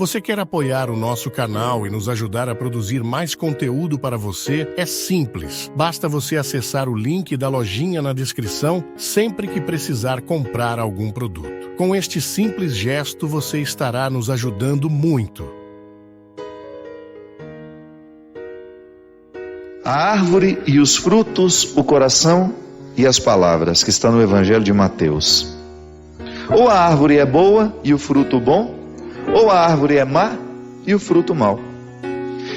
Você quer apoiar o nosso canal e nos ajudar a produzir mais conteúdo para você? É simples. Basta você acessar o link da lojinha na descrição sempre que precisar comprar algum produto. Com este simples gesto, você estará nos ajudando muito. A árvore e os frutos, o coração e as palavras, que está no Evangelho de Mateus. Ou a árvore é boa e o fruto bom, ou a árvore é má e o fruto mau.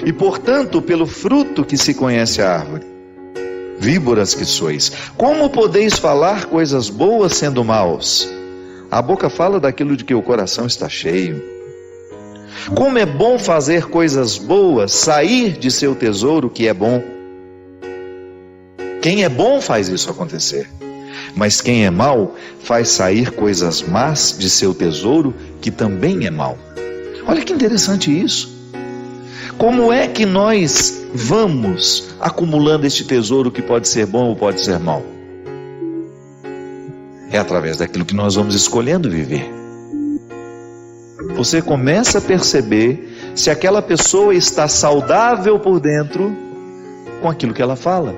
E portanto, pelo fruto que se conhece a árvore. Víboras que sois, como podeis falar coisas boas sendo maus? A boca fala daquilo de que o coração está cheio. Como é bom fazer coisas boas, sair de seu tesouro que é bom. Quem é bom faz isso acontecer. Mas quem é mau faz sair coisas más de seu tesouro que também é mau. Olha que interessante isso. Como é que nós vamos acumulando este tesouro que pode ser bom ou pode ser mau? É através daquilo que nós vamos escolhendo viver. Você começa a perceber se aquela pessoa está saudável por dentro com aquilo que ela fala.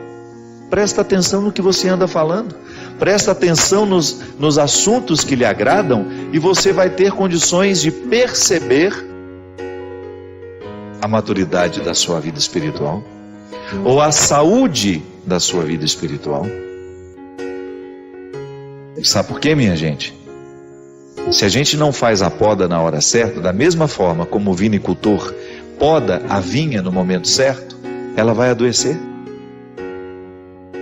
Presta atenção no que você anda falando. Presta atenção nos assuntos que lhe agradam e você vai ter condições de perceber a maturidade da sua vida espiritual ou a saúde da sua vida espiritual. Sabe por quê, minha gente? Se a gente não faz a poda na hora certa, da mesma forma como o vinicultor poda a vinha no momento certo, ela vai adoecer.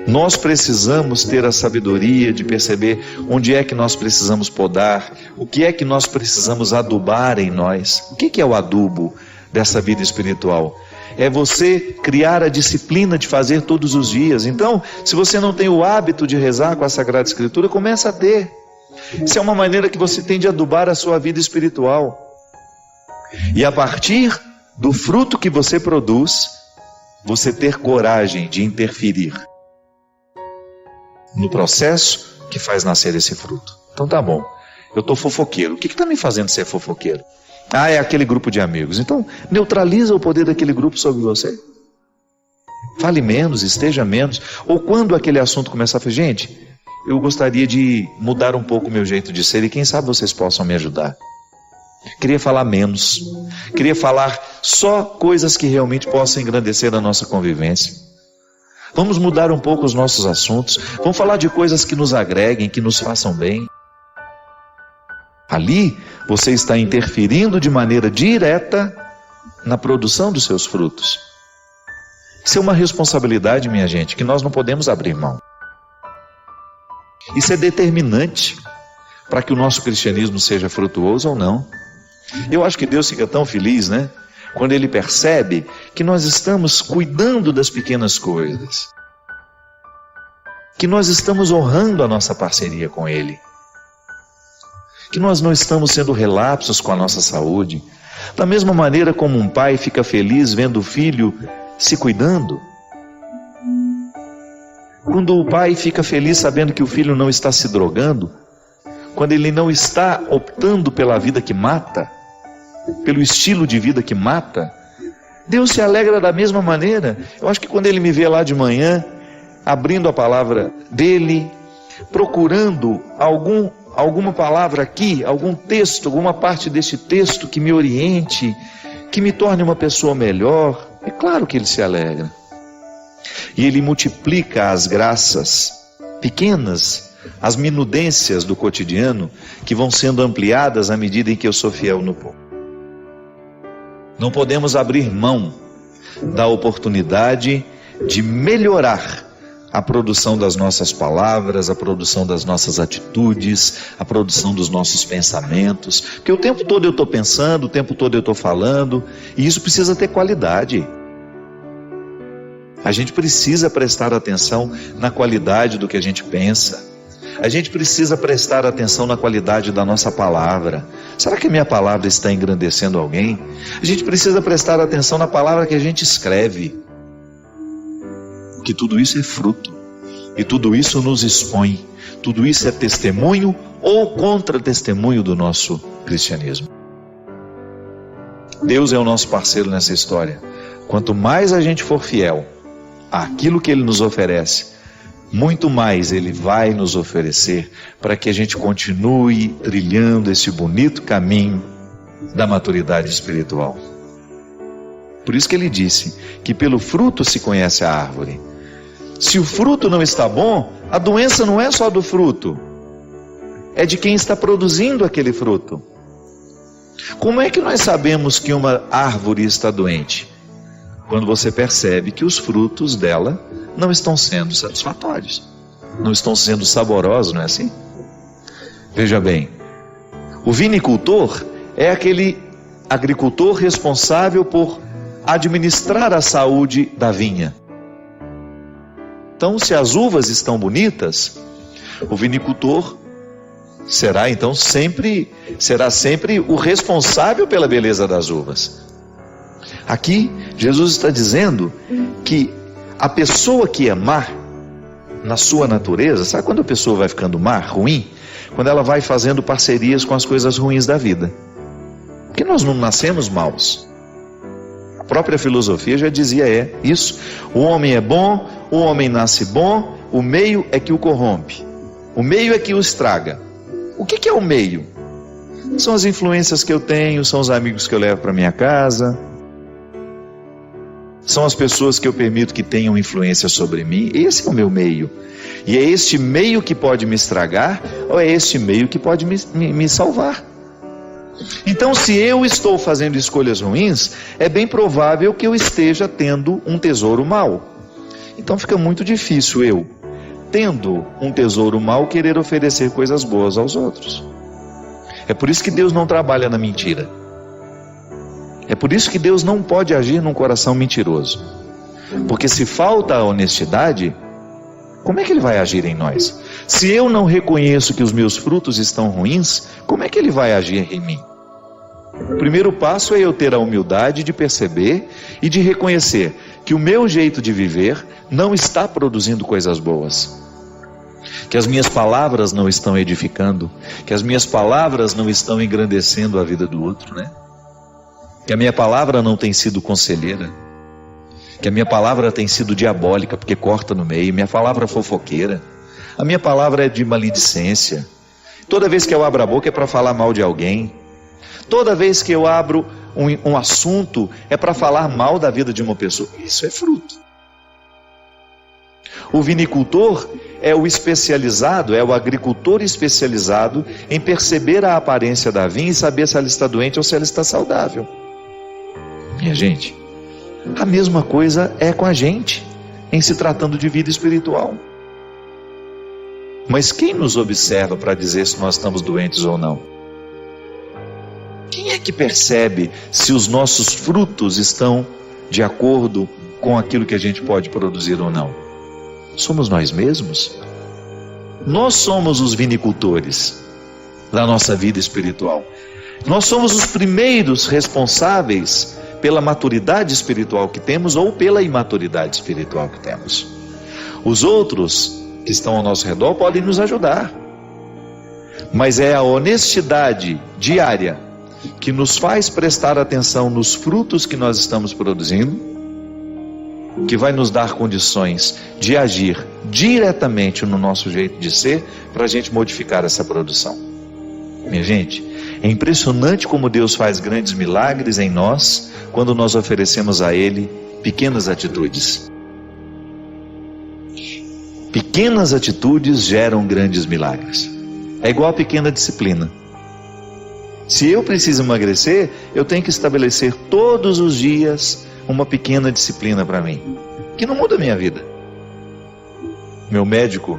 Nós precisamos ter a sabedoria de perceber onde é que nós precisamos podar, o que é que nós precisamos adubar em nós. O que é o adubo dessa vida espiritual? É você criar a disciplina de fazer todos os dias. Então, se você não tem o hábito de rezar com a Sagrada Escritura, comece a ter. Isso é uma maneira que você tem de adubar a sua vida espiritual. E a partir do fruto que você produz, você ter coragem de interferir no processo que faz nascer esse fruto. Então tá bom, eu estou fofoqueiro. O que está me fazendo ser fofoqueiro? Ah, é aquele grupo de amigos. Então, neutraliza o poder daquele grupo sobre você. Fale menos, esteja menos. Ou quando aquele assunto começar a falar, gente, eu gostaria de mudar um pouco o meu jeito de ser e quem sabe vocês possam me ajudar. Queria falar menos. Queria falar só coisas que realmente possam engrandecer a nossa convivência. Vamos mudar um pouco os nossos assuntos. Vamos falar de coisas que nos agreguem, que nos façam bem. Ali, você está interferindo de maneira direta na produção dos seus frutos. Isso é uma responsabilidade, minha gente, que nós não podemos abrir mão. Isso é determinante para que o nosso cristianismo seja frutuoso ou não. Eu acho que Deus fica tão feliz, né? Quando Ele percebe que nós estamos cuidando das pequenas coisas, que nós estamos honrando a nossa parceria com Ele, que nós não estamos sendo relapsos com a nossa saúde, da mesma maneira como um pai fica feliz vendo o filho se cuidando, quando o pai fica feliz sabendo que o filho não está se drogando, quando ele não está optando pela vida que mata, pelo estilo de vida que mata, Deus se alegra da mesma maneira. Eu acho que quando Ele me vê lá de manhã, abrindo a palavra dEle, procurando alguma palavra aqui, algum texto, alguma parte desse texto que me oriente, que me torne uma pessoa melhor, é claro que Ele se alegra. E Ele multiplica as graças pequenas, as minudências do cotidiano, que vão sendo ampliadas à medida em que eu sou fiel no pouco. Não podemos abrir mão da oportunidade de melhorar a produção das nossas palavras, a produção das nossas atitudes, a produção dos nossos pensamentos, porque o tempo todo eu estou pensando, o tempo todo eu estou falando, e isso precisa ter qualidade. A gente precisa prestar atenção na qualidade do que a gente pensa. A gente precisa prestar atenção na qualidade da nossa palavra. Será que a minha palavra está engrandecendo alguém? A gente precisa prestar atenção na palavra que a gente escreve. Que tudo isso é fruto. E tudo isso nos expõe. Tudo isso é testemunho ou contra-testemunho do nosso cristianismo. Deus é o nosso parceiro nessa história. Quanto mais a gente for fiel àquilo que Ele nos oferece, muito mais Ele vai nos oferecer para que a gente continue trilhando esse bonito caminho da maturidade espiritual. Por isso que Ele disse que pelo fruto se conhece a árvore. Se o fruto não está bom, a doença não é só do fruto, é de quem está produzindo aquele fruto. Como é que nós sabemos que uma árvore está doente? Quando você percebe que os frutos dela não estão sendo satisfatórios, não estão sendo saborosos, não é assim? Veja bem, o vinicultor é aquele agricultor responsável por administrar a saúde da vinha. Então, se as uvas estão bonitas, o vinicultor será sempre o responsável pela beleza das uvas. Aqui, Jesus está dizendo que a pessoa que é má, na sua natureza, sabe quando a pessoa vai ficando má, ruim? Quando ela vai fazendo parcerias com as coisas ruins da vida. Porque nós não nascemos maus. A própria filosofia já dizia isso. O homem é bom, o homem nasce bom, o meio é que o corrompe. O meio é que o estraga. O que é o meio? São as influências que eu tenho, são os amigos que eu levo para minha casa, são as pessoas que eu permito que tenham influência sobre mim. Esse é o meu meio. E é este meio que pode me estragar, ou é este meio que pode me salvar. Então, se eu estou fazendo escolhas ruins, é bem provável que eu esteja tendo um tesouro mau. Então fica muito difícil eu, tendo um tesouro mau, querer oferecer coisas boas aos outros. É por isso que Deus não trabalha na mentira. É por isso que Deus não pode agir num coração mentiroso. Porque se falta a honestidade, como é que Ele vai agir em nós? Se eu não reconheço que os meus frutos estão ruins, como é que Ele vai agir em mim? O primeiro passo é eu ter a humildade de perceber e de reconhecer que o meu jeito de viver não está produzindo coisas boas. Que as minhas palavras não estão edificando, que as minhas palavras não estão engrandecendo a vida do outro, né? Que a minha palavra não tem sido conselheira, que a minha palavra tem sido diabólica, porque corta no meio, minha palavra é fofoqueira, a minha palavra é de maledicência, toda vez que eu abro a boca é para falar mal de alguém, toda vez que eu abro um assunto é para falar mal da vida de uma pessoa. Isso é fruto. O vinicultor é o especializado, é o agricultor especializado em perceber a aparência da vinha e saber se ela está doente ou se ela está saudável. Minha gente, a mesma coisa é com a gente, em se tratando de vida espiritual. Mas quem nos observa para dizer se nós estamos doentes ou não? Quem é que percebe se os nossos frutos estão de acordo com aquilo que a gente pode produzir ou não? Somos nós mesmos. Nós somos os vinicultores da nossa vida espiritual. Nós somos os primeiros responsáveis pela maturidade espiritual que temos ou pela imaturidade espiritual que temos. Os outros que estão ao nosso redor podem nos ajudar, mas é a honestidade diária que nos faz prestar atenção nos frutos que nós estamos produzindo, que vai nos dar condições de agir diretamente no nosso jeito de ser, para a gente modificar essa produção. Minha gente, é impressionante como Deus faz grandes milagres em nós, quando nós oferecemos a Ele pequenas atitudes. Pequenas atitudes geram grandes milagres. É igual a pequena disciplina. Se eu preciso emagrecer, eu tenho que estabelecer todos os dias uma pequena disciplina para mim, que não muda a minha vida. Meu médico,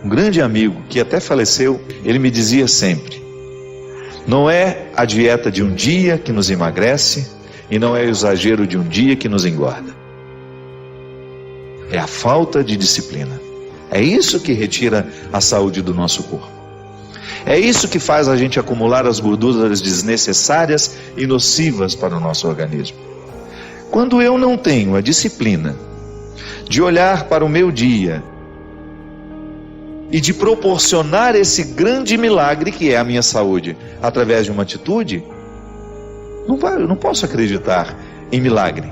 um grande amigo que até faleceu, ele me dizia sempre: não é a dieta de um dia que nos emagrece, e não é o exagero de um dia que nos engorda. É a falta de disciplina. É isso que retira a saúde do nosso corpo. É isso que faz a gente acumular as gorduras desnecessárias e nocivas para o nosso organismo. Quando eu não tenho a disciplina de olhar para o meu dia e de proporcionar esse grande milagre que é a minha saúde através de uma atitude, Eu não posso acreditar em milagre.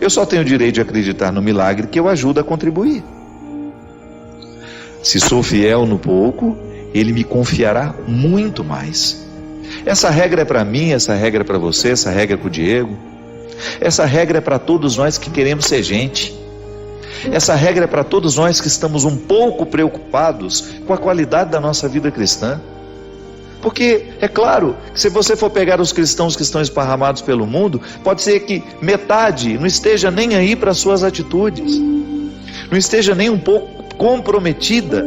Eu só tenho o direito de acreditar no milagre que eu ajudo a contribuir. Se sou fiel no pouco, Ele me confiará muito mais. Essa regra é para mim, essa regra é para você, essa regra é para o Diego. Essa regra é para todos nós que queremos ser gente. Essa regra é para todos nós que estamos um pouco preocupados com a qualidade da nossa vida cristã. Porque, é claro, que se você for pegar os cristãos que estão esparramados pelo mundo, pode ser que metade não esteja nem aí para as suas atitudes, não esteja nem um pouco comprometida.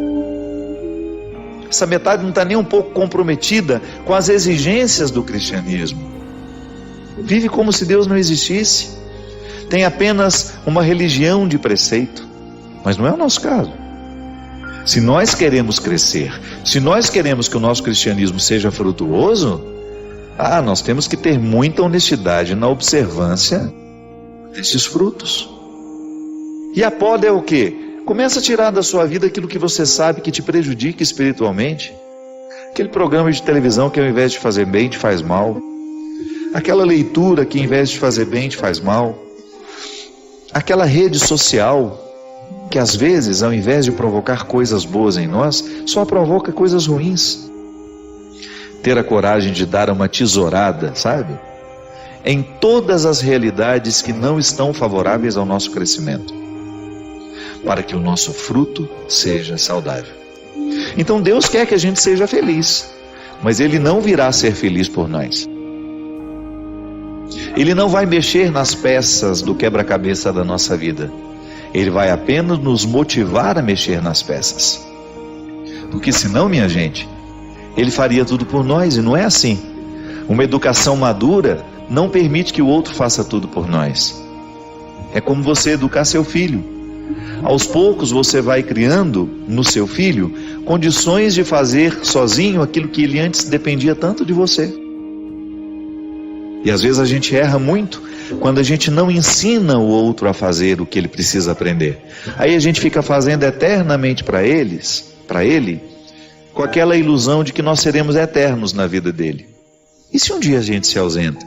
Essa metade não está nem um pouco comprometida com as exigências do cristianismo. Vive como se Deus não existisse. Tem apenas uma religião de preceito. Mas não é o nosso caso. Se nós queremos crescer, se nós queremos que o nosso cristianismo seja frutuoso, nós temos que ter muita honestidade na observância desses frutos. E a poda é o quê? Começa a tirar da sua vida aquilo que você sabe que te prejudica espiritualmente. Aquele programa de televisão que ao invés de fazer bem te faz mal. Aquela leitura que ao invés de fazer bem te faz mal. Aquela rede social que às vezes, ao invés de provocar coisas boas em nós, só provoca coisas ruins. Ter a coragem de dar uma tesourada, sabe? Em todas as realidades que não estão favoráveis ao nosso crescimento, para que o nosso fruto seja saudável. Então Deus quer que a gente seja feliz, mas Ele não virá ser feliz por nós. Ele não vai mexer nas peças do quebra-cabeça da nossa vida. Ele vai apenas nos motivar a mexer nas peças. Porque senão, minha gente, Ele faria tudo por nós, e não é assim. Uma educação madura não permite que o outro faça tudo por nós. É como você educar seu filho. Aos poucos você vai criando no seu filho condições de fazer sozinho aquilo que ele antes dependia tanto de você. E às vezes a gente erra muito quando a gente não ensina o outro a fazer o que ele precisa aprender. Aí a gente fica fazendo eternamente para ele, com aquela ilusão de que nós seremos eternos na vida dele. E se um dia a gente se ausenta?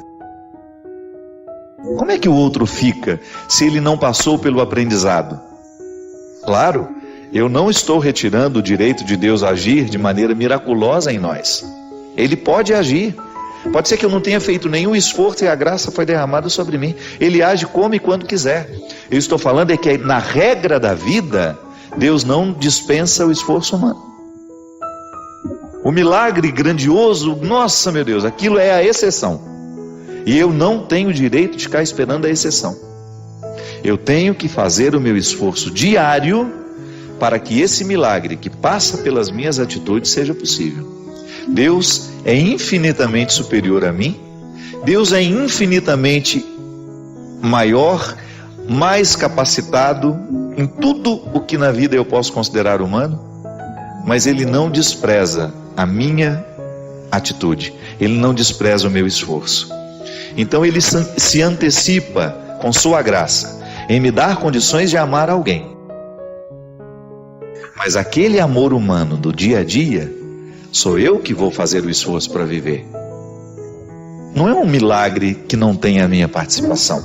Como é que o outro fica se ele não passou pelo aprendizado? Claro, eu não estou retirando o direito de Deus agir de maneira miraculosa em nós. Ele pode agir. Pode ser que eu não tenha feito nenhum esforço e a graça foi derramada sobre mim. Ele age como e quando quiser. Eu estou falando é que na regra da vida, Deus não dispensa o esforço humano. O milagre grandioso, nossa meu Deus, aquilo é a exceção. E eu não tenho o direito de ficar esperando a exceção. Eu tenho que fazer o meu esforço diário para que esse milagre que passa pelas minhas atitudes seja possível. Deus é infinitamente superior a mim. Deus é infinitamente maior, mais capacitado em tudo o que na vida eu posso considerar humano, mas Ele não despreza a minha atitude, Ele não despreza o meu esforço. Então Ele se antecipa com sua graça em me dar condições de amar alguém. Mas aquele amor humano do dia a dia, sou eu que vou fazer o esforço para viver. Não é um milagre que não tenha a minha participação.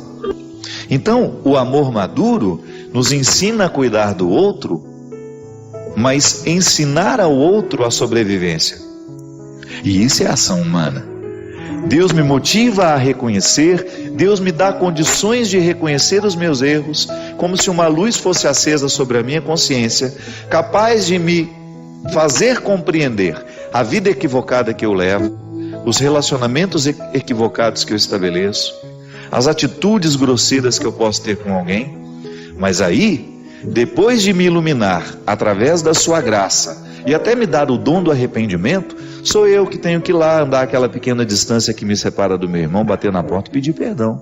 Então, o amor maduro nos ensina a cuidar do outro, mas ensinar ao outro a sobrevivência. E isso é ação humana. Deus me motiva a reconhecer, Deus me dá condições de reconhecer os meus erros, como se uma luz fosse acesa sobre a minha consciência, capaz de me fazer compreender a vida equivocada que eu levo, os relacionamentos equivocados que eu estabeleço, as atitudes grosseiras que eu posso ter com alguém. Mas aí, depois de me iluminar através da sua graça e até me dar o dom do arrependimento, sou eu que tenho que ir lá andar aquela pequena distância que me separa do meu irmão, bater na porta e pedir perdão.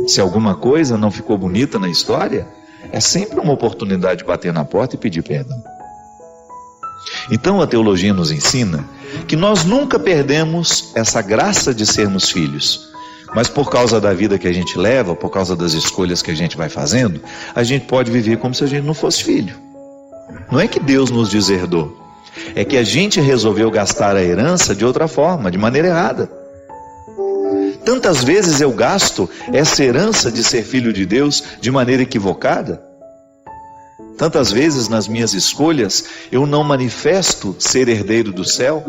Se alguma coisa não ficou bonita na história, é sempre uma oportunidade de bater na porta e pedir perdão. Então a teologia nos ensina que nós nunca perdemos essa graça de sermos filhos, mas por causa da vida que a gente leva, por causa das escolhas que a gente vai fazendo, a gente pode viver como se a gente não fosse filho. Não é que Deus nos deserdou, é que a gente resolveu gastar a herança de outra forma, de maneira errada. tantas vezes eu gasto essa herança de ser filho de Deus de maneira equivocada. Tantas vezes nas minhas escolhas eu não manifesto ser herdeiro do céu.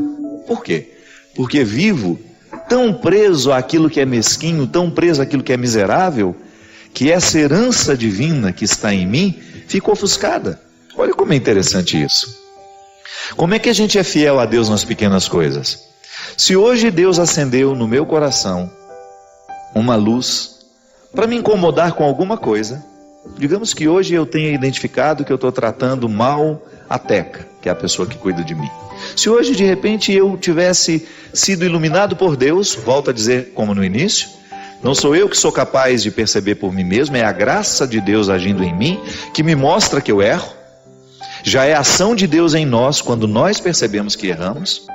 Por quê? Porque vivo tão preso àquilo que é mesquinho, tão preso àquilo que é miserável, que essa herança divina que está em mim fica ofuscada. Olha como é interessante isso. Como é que a gente é fiel a Deus nas pequenas coisas? Se hoje Deus acendeu no meu coração uma luz para me incomodar com alguma coisa, digamos que hoje eu tenha identificado que eu estou tratando mal a Teca, que é a pessoa que cuida de mim. Se hoje de repente eu tivesse sido iluminado por Deus, volto a dizer como no início, não sou eu que sou capaz de perceber por mim mesmo, é a graça de Deus agindo em mim que me mostra que eu erro. Já é a ação de Deus em nós quando nós percebemos que erramos.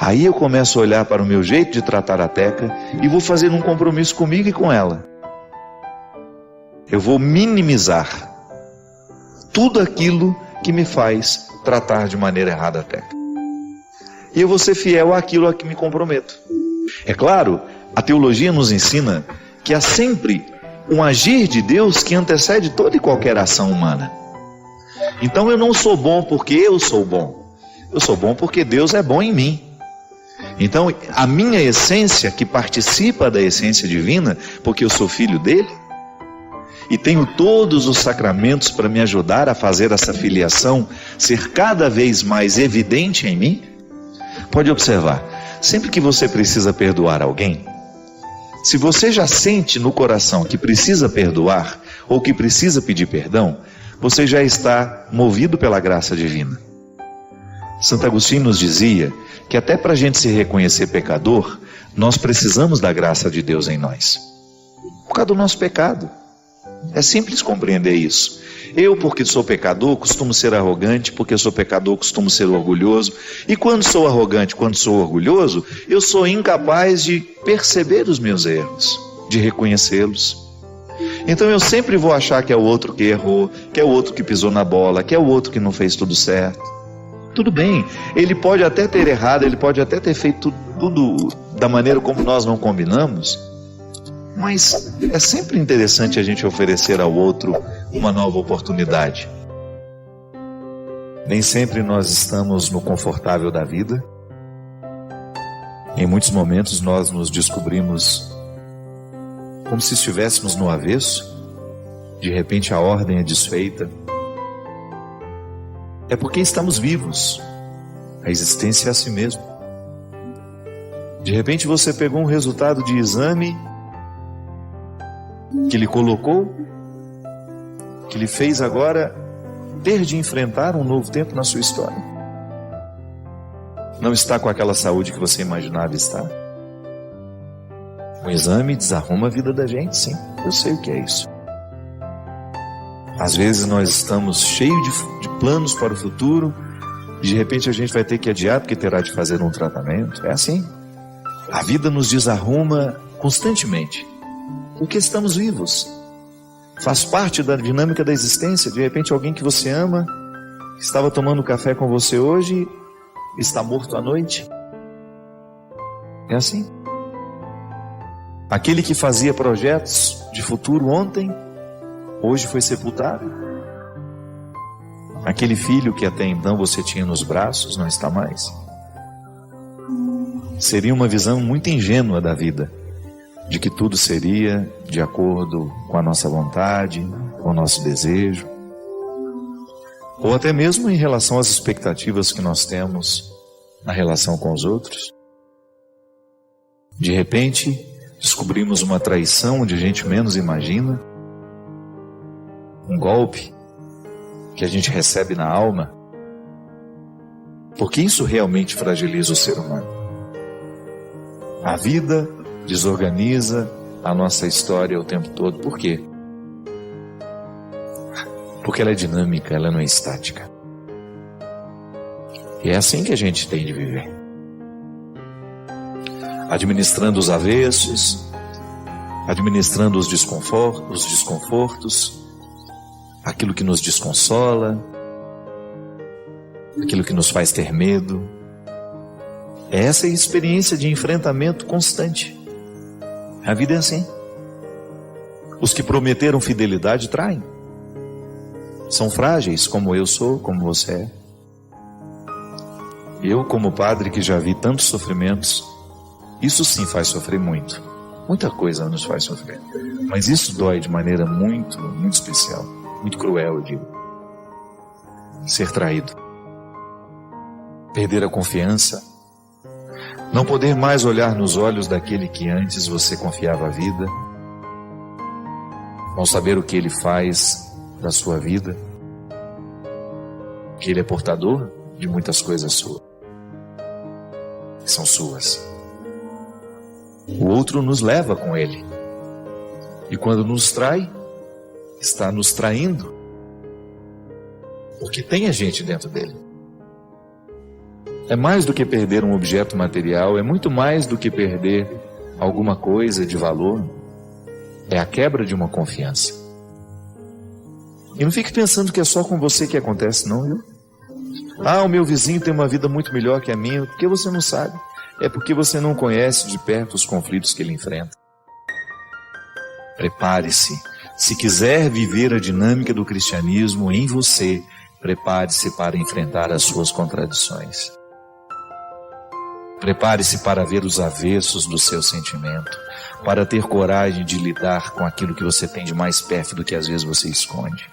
Aí eu começo a olhar para o meu jeito de tratar a Teca e vou fazer um compromisso comigo e com ela. Eu vou minimizar tudo aquilo que me faz tratar de maneira errada a Teca. E eu vou ser fiel àquilo a que me comprometo. É claro, a teologia nos ensina que há sempre um agir de Deus que antecede toda e qualquer ação humana. Então eu não sou bom porque eu sou bom. Eu sou bom porque Deus é bom em mim. Então a minha essência, que participa da essência divina, porque eu sou filho dele, e tenho todos os sacramentos para me ajudar a fazer essa filiação ser cada vez mais evidente em mim. Pode observar, sempre que você precisa perdoar alguém, se você já sente no coração que precisa perdoar ou que precisa pedir perdão, você já está movido pela graça divina. Santo Agostinho nos dizia que até para a gente se reconhecer pecador, nós precisamos da graça de Deus em nós, por causa do nosso pecado. É simples compreender isso. Eu, porque sou pecador, costumo ser arrogante, porque sou pecador, costumo ser orgulhoso. E quando sou arrogante, quando sou orgulhoso, eu sou incapaz de perceber os meus erros, de reconhecê-los. Então eu sempre vou achar que é o outro que errou, que é o outro que pisou na bola, que é o outro que não fez tudo certo. Tudo bem, ele pode até ter errado, ele pode até ter feito tudo da maneira como nós não combinamos, mas é sempre interessante a gente oferecer ao outro uma nova oportunidade. Nem sempre nós estamos no confortável da vida. Em muitos momentos nós nos descobrimos como se estivéssemos no avesso. De repente a ordem é desfeita. É porque estamos vivos. A existência é assim mesmo. De repente você pegou um resultado de exame que lhe colocou, que lhe fez agora ter de enfrentar um novo tempo na sua história. Não está com aquela saúde que você imaginava estar. Um exame desarruma a vida da gente, sim. Eu sei o que é isso. Às vezes nós estamos cheios de planos para o futuro e de repente a gente vai ter que adiar porque terá de fazer um tratamento. É assim. A vida nos desarruma constantemente, porque estamos vivos. Faz parte da dinâmica da existência. De repente alguém que você ama, que estava tomando café com você hoje, está morto à noite. É assim. Aquele que fazia projetos de futuro ontem, hoje foi sepultado. Aquele filho que até então você tinha nos braços, não está mais. Seria uma visão muito ingênua da vida, de que tudo seria de acordo com a nossa vontade, com o nosso desejo, ou até mesmo em relação às expectativas que nós temos na relação com os outros. De repente, descobrimos uma traição onde a gente menos imagina, um golpe que a gente recebe na alma, porque isso realmente fragiliza o ser humano. A vida desorganiza a nossa história o tempo todo. Por quê? Porque ela é dinâmica, ela não é estática. E é assim que a gente tem de viver. Administrando os avessos, administrando os desconfortos, aquilo que nos desconsola, aquilo que nos faz ter medo, Essa é a experiência de enfrentamento constante. A vida é assim. Os que prometeram fidelidade traem. São frágeis, como eu sou, como você é. Eu, como padre que já vi tantos sofrimentos, isso sim faz sofrer muito. Muita coisa nos faz sofrer. Mas isso dói de maneira muito especial. Muito cruel, eu digo. Ser traído. Perder a confiança. Não poder mais olhar nos olhos daquele que antes você confiava a vida. Não saber o que ele faz da sua vida. Que ele é portador de muitas coisas suas. Que são suas. O outro nos leva com ele. E quando nos trai, está nos traindo. Porque tem a gente dentro dele. É mais do que perder um objeto material, é muito mais do que perder alguma coisa de valor. É a quebra de uma confiança. E não fique pensando que é só com você que acontece, não, viu? Ah, o meu vizinho tem uma vida muito melhor que a minha. Por que você não sabe? É porque você não conhece de perto os conflitos que ele enfrenta. Prepare-se. Se quiser viver a dinâmica do cristianismo em você, prepare-se para enfrentar as suas contradições. Prepare-se para ver os avessos do seu sentimento, para ter coragem de lidar com aquilo que você tem de mais pérfido que às vezes você esconde.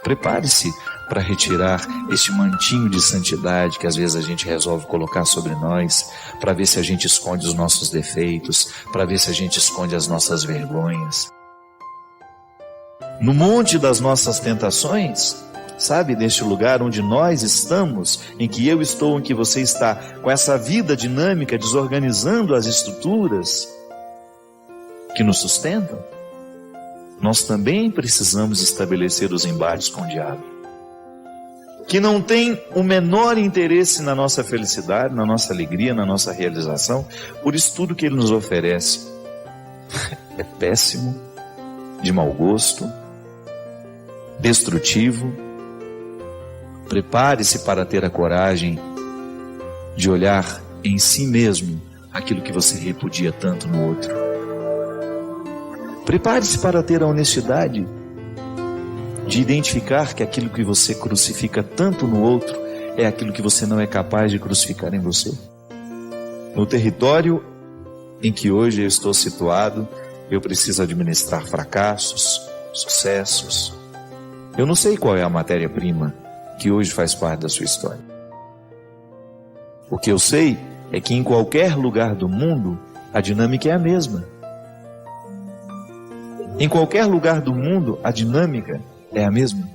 Prepare-se para retirar este mantinho de santidade que às vezes a gente resolve colocar sobre nós, para ver se a gente esconde os nossos defeitos, para ver se a gente esconde as nossas vergonhas. No monte das nossas tentações, sabe, neste lugar onde nós estamos, em que eu estou, em que você está, com essa vida dinâmica, desorganizando as estruturas que nos sustentam, nós também precisamos estabelecer os embates com o diabo, que não tem o menor interesse na nossa felicidade, na nossa alegria, na nossa realização, por isso tudo que ele nos oferece é péssimo, de mau gosto, destrutivo. Prepare-se para ter a coragem de olhar em si mesmo aquilo que você repudia tanto no outro. Prepare-se para ter a honestidade de identificar que aquilo que você crucifica tanto no outro é aquilo que você não é capaz de crucificar em você. No território em que hoje eu estou situado, eu preciso administrar fracassos, sucessos. Eu não sei qual é a matéria-prima que hoje faz parte da sua história. O que eu sei é que em qualquer lugar do mundo, a dinâmica é a mesma. Em qualquer lugar do mundo, a dinâmica é a mesma.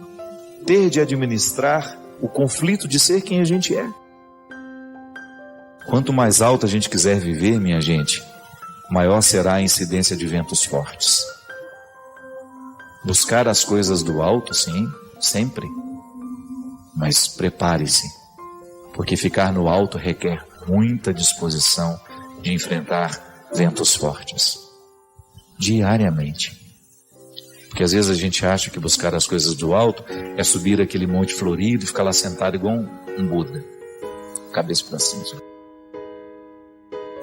Ter de administrar o conflito de ser quem a gente é. Quanto mais alto a gente quiser viver, minha gente, maior será a incidência de ventos fortes. Buscar as coisas do alto, sim, sempre. Mas prepare-se, porque ficar no alto requer muita disposição de enfrentar ventos fortes, diariamente. Porque às vezes a gente acha que buscar as coisas do alto é subir aquele monte florido e ficar lá sentado igual um Buda, cabeça para cima.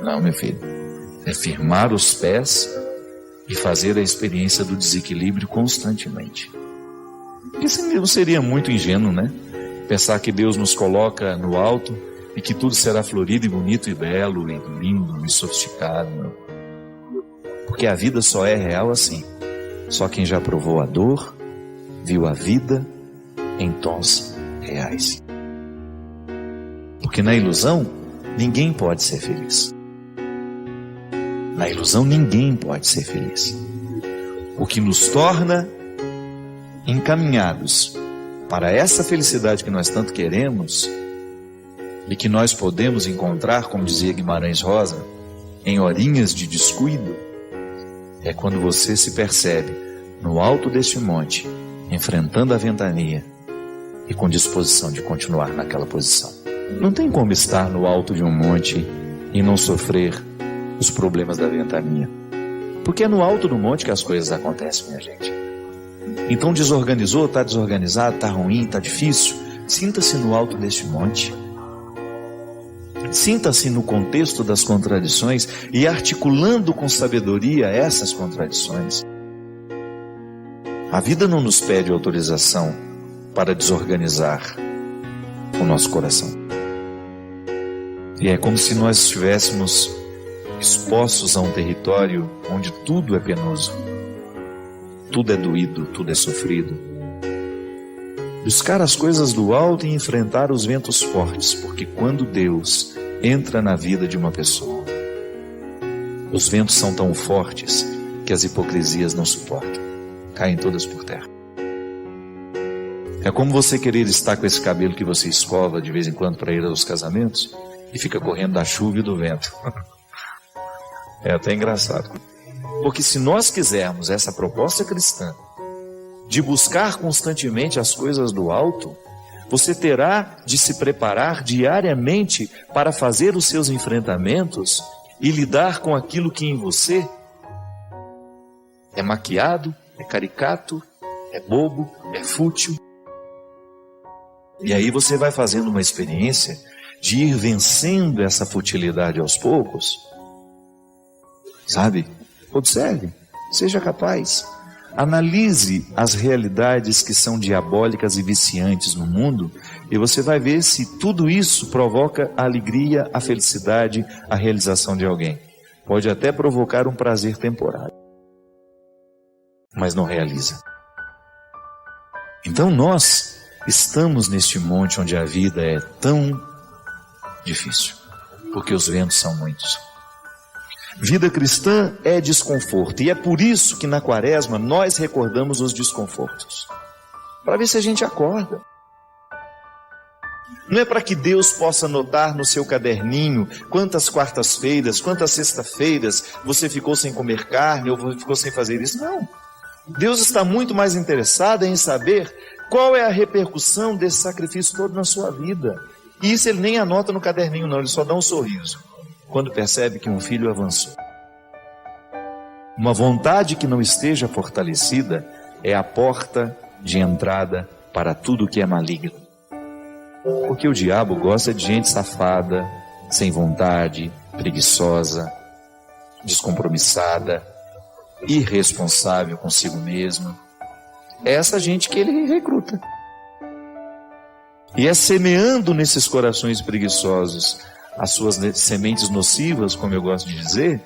Não, meu filho, é firmar os pés e fazer a experiência do desequilíbrio constantemente. Isso mesmo seria muito ingênuo, né? Pensar que Deus nos coloca no alto e que tudo será florido e bonito e belo e lindo e sofisticado. Não. Porque a vida só é real assim. Só quem já provou a dor, viu a vida em tons reais. Porque na ilusão, ninguém pode ser feliz. Na ilusão, ninguém pode ser feliz. O que nos torna encaminhados para essa felicidade que nós tanto queremos e que nós podemos encontrar, como dizia Guimarães Rosa, em horinhas de descuido, é quando você se percebe no alto deste monte, enfrentando a ventania e com disposição de continuar naquela posição. Não tem como estar no alto de um monte e não sofrer os problemas da ventania, porque é no alto do monte que as coisas acontecem, minha gente. Então desorganizou, está desorganizado, está ruim, está difícil, sinta-se no alto deste monte Sinta-se no contexto das contradições e articulando com sabedoria essas contradições. A vida não nos pede autorização para desorganizar o nosso coração. E é como se nós estivéssemos expostos a um território onde tudo é penoso, tudo é doído, tudo é sofrido. Buscar as coisas do alto e enfrentar os ventos fortes, porque quando Deus entra na vida de uma pessoa, os ventos são tão fortes que as hipocrisias não suportam, caem todas por terra. É como você querer estar com esse cabelo que você escova de vez em quando para ir aos casamentos e fica correndo da chuva e do vento. É até engraçado. Porque se nós quisermos essa proposta cristã de buscar constantemente as coisas do alto, você terá de se preparar diariamente para fazer os seus enfrentamentos e lidar com aquilo que em você é maquiado, é caricato, é bobo, é fútil. E aí você vai fazendo uma experiência de ir vencendo essa futilidade aos poucos. Sabe? Observe, seja capaz. Analise as realidades que são diabólicas e viciantes no mundo e você vai ver se tudo isso provoca a alegria, a felicidade, a realização de alguém. Pode até provocar um prazer temporário, mas não realiza. Então nós estamos neste monte onde a vida é tão difícil, porque os ventos são muitos. Vida cristã é desconforto, e é por isso que na quaresma nós recordamos os desconfortos, para ver se a gente acorda. Não é para que Deus possa anotar no seu caderninho quantas quartas-feiras, quantas sextas-feiras você ficou sem comer carne ou ficou sem fazer isso, não. Deus está muito mais interessado em saber qual é a repercussão desse sacrifício todo na sua vida. E isso ele nem anota no caderninho não, ele só dá um sorriso quando percebe que um filho avançou. Uma vontade que não esteja fortalecida é a porta de entrada para tudo que é maligno. Porque o diabo gosta de gente safada, sem vontade, preguiçosa, descompromissada, irresponsável consigo mesma. É essa gente que ele recruta. E é semeando nesses corações preguiçosos as suas sementes nocivas, como eu gosto de dizer,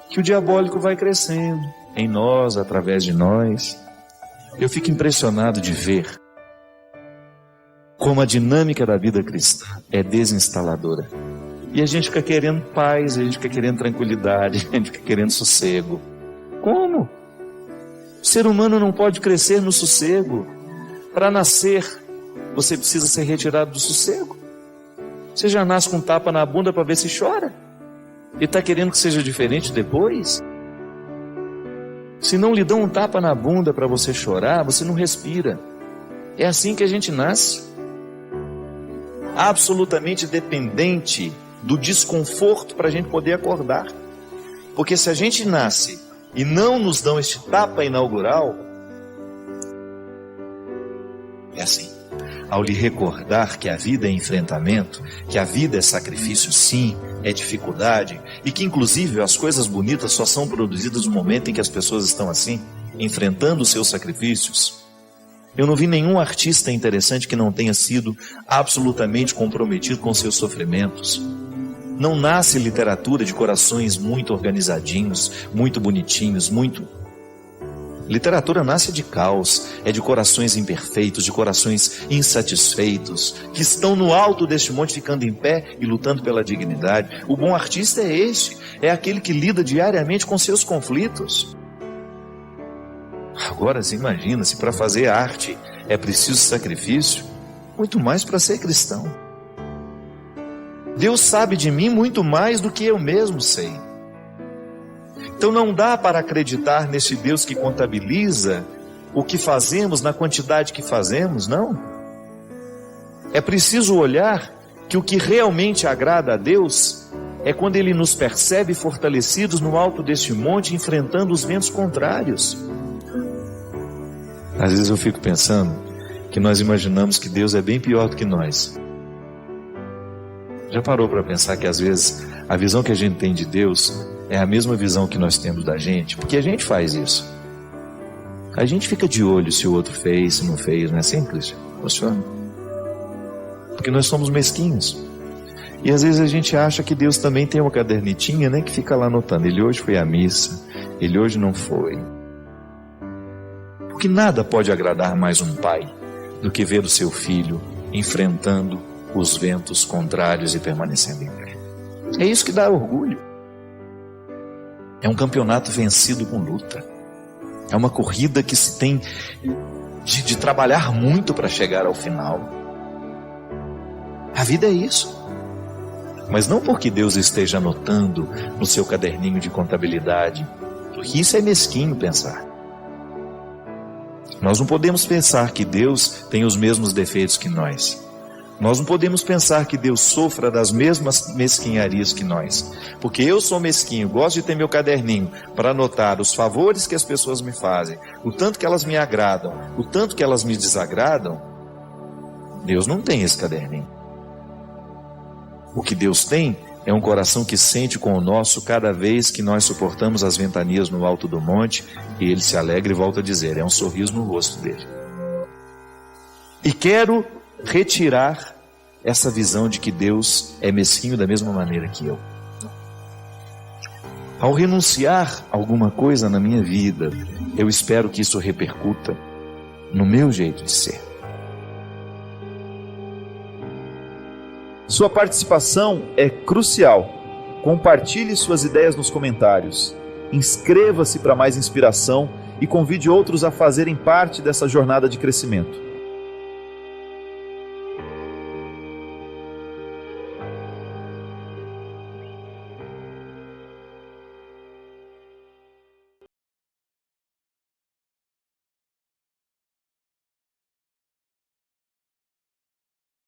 que o diabólico vai crescendo em nós, através de nós. Eu fico impressionado de ver como a dinâmica da vida cristã é desinstaladora. E a gente fica querendo paz, a gente fica querendo tranquilidade, a gente fica querendo sossego. Como? O ser humano não pode crescer no sossego. Para nascer, você precisa ser retirado do sossego. Você já nasce com um tapa na bunda para ver se chora? E está querendo que seja diferente depois? Se não lhe dão um tapa na bunda para você chorar, você não respira. É assim que a gente nasce. Absolutamente dependente do desconforto para a gente poder acordar. Porque se a gente nasce e não nos dão este tapa inaugural, é assim. Ao lhe recordar que a vida é enfrentamento, que a vida é sacrifício, sim, é dificuldade, e que inclusive as coisas bonitas só são produzidas no momento em que as pessoas estão assim, enfrentando os seus sacrifícios. Eu não vi nenhum artista interessante que não tenha sido absolutamente comprometido com seus sofrimentos. Não nasce literatura de corações muito organizadinhos, muito bonitinhos, Literatura nasce de caos, é de corações imperfeitos, de corações insatisfeitos, que estão no alto deste monte ficando em pé e lutando pela dignidade. O bom artista é este, é aquele que lida diariamente com seus conflitos. Agora, se imagina, se para fazer arte é preciso sacrifício, muito mais para ser cristão. Deus sabe de mim muito mais do que eu mesmo sei. Então não dá para acreditar nesse Deus que contabiliza o que fazemos na quantidade que fazemos, não. É preciso olhar que o que realmente agrada a Deus é quando Ele nos percebe fortalecidos no alto deste monte, enfrentando os ventos contrários. Às vezes eu fico pensando que nós imaginamos que Deus é bem pior do que nós. Já parou para pensar que às vezes a visão que a gente tem de Deus é a mesma visão que nós temos da gente? Porque a gente faz isso. A gente fica de olho se o outro fez, se não fez, não é simples? Funciona. Porque nós somos mesquinhos. E às vezes a gente acha que Deus também tem uma cadernetinha, né, que fica lá anotando. Ele hoje foi à missa, ele hoje não foi. Porque nada pode agradar mais um pai do que ver o seu filho enfrentando os ventos contrários e permanecendo em pé. É isso que dá orgulho. É um campeonato vencido com luta. É uma corrida que se tem de trabalhar muito para chegar ao final. A vida é isso. Mas não porque Deus esteja anotando no seu caderninho de contabilidade, porque isso é mesquinho pensar. Nós não podemos pensar que Deus tem os mesmos defeitos que nós. Nós não podemos pensar que Deus sofra das mesmas mesquinharias que nós. Porque eu sou mesquinho, gosto de ter meu caderninho para anotar os favores que as pessoas me fazem, o tanto que elas me agradam, o tanto que elas me desagradam. Deus não tem esse caderninho. O que Deus tem é um coração que sente com o nosso cada vez que nós suportamos as ventanias no alto do monte, e Ele se alegra e volta a dizer, é um sorriso no rosto dele. E quero retirar essa visão de que Deus é mesquinho da mesma maneira que eu. Ao renunciar a alguma coisa na minha vida, eu espero que isso repercuta no meu jeito de ser. Sua participação é crucial. Compartilhe suas ideias nos comentários. Inscreva-se para mais inspiração e convide outros a fazerem parte dessa jornada de crescimento.